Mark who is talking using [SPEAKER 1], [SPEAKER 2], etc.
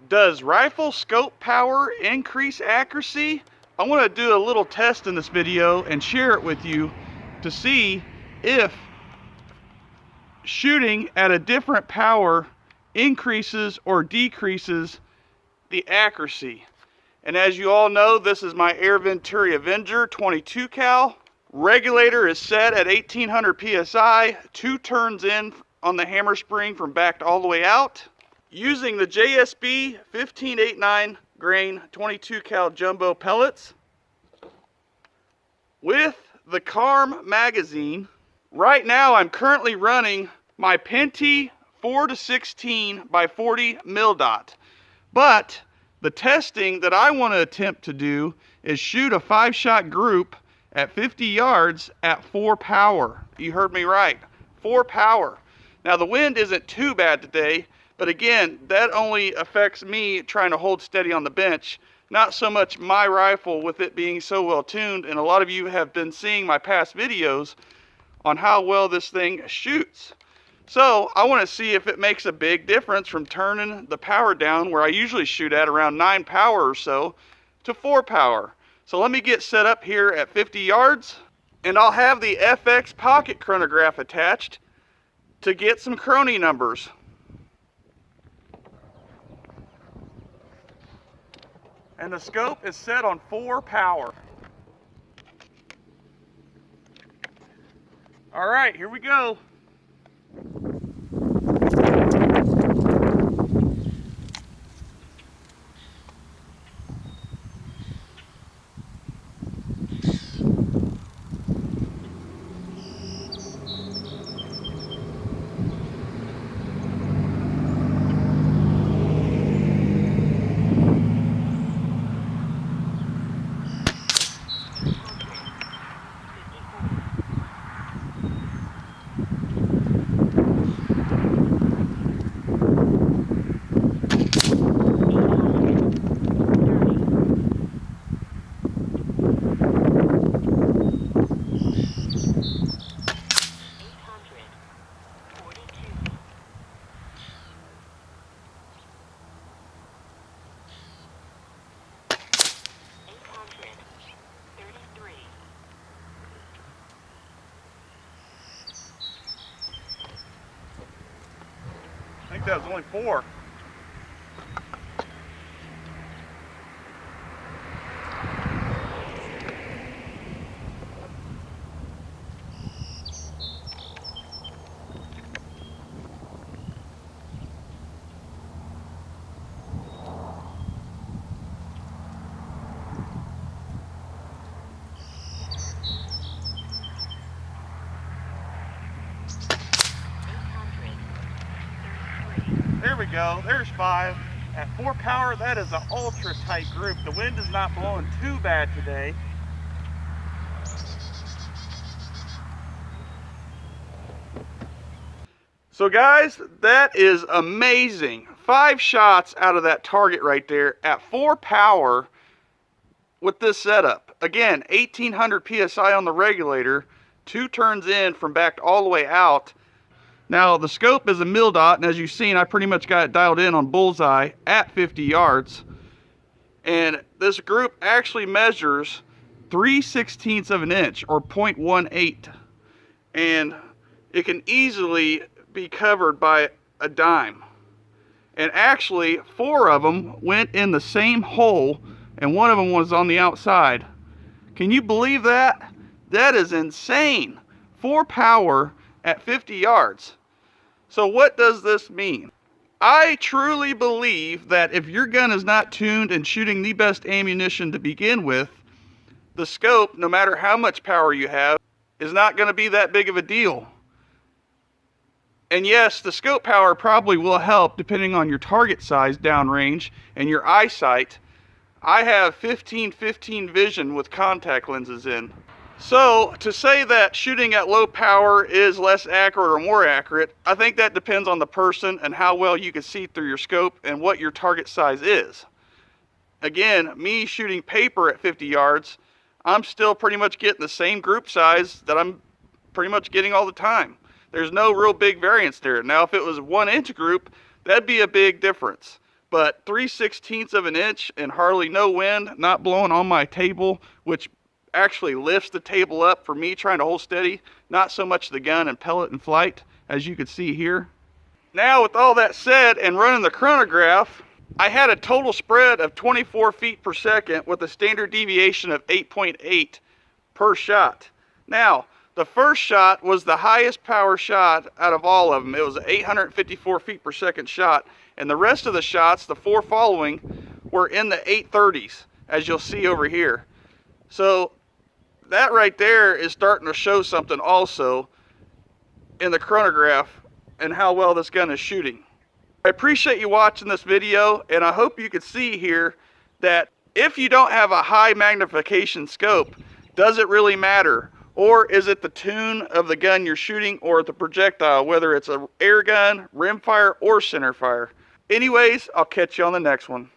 [SPEAKER 1] Does rifle scope power increase accuracy? I want to do a little test in this video and share it with you to see if shooting at a different power increases or decreases the accuracy. And as you all know, this is my Air Venturi Avenger 22 cal. Regulator is set at 1800 psi, 2 turns in on the hammer spring from back all the way out. Using the JSB 1589 grain 22 cal jumbo pellets with the CARM magazine. Right now I'm currently running my Penty 4-16 by 40 mil dot. But the testing that I want to attempt to do is shoot a 5-shot group at 50 yards at 4 power. You heard me right, 4 power. Now the wind isn't too bad today, but again, that only affects me trying to hold steady on the bench, not so much my rifle with it being so well tuned. And a lot of you have been seeing my past videos on how well this thing shoots. So I want to see if it makes a big difference from turning the power down where I usually shoot at around 9 power or so to 4 power. So let me get set up here at 50 yards, and I'll have the FX pocket chronograph attached to get some chrony numbers. And the scope is set on 4 power. All right, here we go. I think that was only 4. There we go, there's 5. At 4 power, that is an ultra tight group. The wind is not blowing too bad today. So guys, that is amazing. 5 shots out of that target right there at 4 power with this setup. Again, 1800 psi on the regulator, 2 turns in from back all the way out. Now the scope is a mil dot, and as you've seen, I pretty much got it dialed in on bullseye at 50 yards. And this group actually measures 3/16 of an inch, or 0.18. And it can easily be covered by a dime. And actually, 4 of them went in the same hole, and 1 of them was on the outside. Can you believe that? That is insane. 4 power at 50 yards. So what does this mean? I truly believe that if your gun is not tuned and shooting the best ammunition to begin with, the scope, no matter how much power you have, is not going to be that big of a deal. And yes, the scope power probably will help depending on your target size downrange and your eyesight. I have 15-15 vision with contact lenses in. So to say that shooting at low power is less accurate or more accurate, I think that depends on the person and how well you can see through your scope and what your target size is. Again, me shooting paper at 50 yards, I'm still pretty much getting the same group size that I'm pretty much getting all the time. There's no real big variance there. Now if it was 1 inch group, that'd be a big difference. but 3/16 of an inch and hardly no wind, not blowing on my table, which actually lifts the table up for me trying to hold steady, not so much the gun and pellet and flight, as you can see here. Now, with all that said and running the chronograph, I had a total spread of 24 feet per second with a standard deviation of 8.8 per shot. Now, the first shot was the highest power shot out of all of them. It was an 854 feet per second shot, and the rest of the shots, the 4 following, were in the 830s, as you'll see over here. So that right there is starting to show something also in the chronograph and how well this gun is shooting. I appreciate you watching this video, and I hope you can see here that if you don't have a high magnification scope, does it really matter? Or is it the tune of the gun you're shooting or the projectile, whether it's an air gun, rimfire, or centerfire? Anyways, I'll catch you on the next one.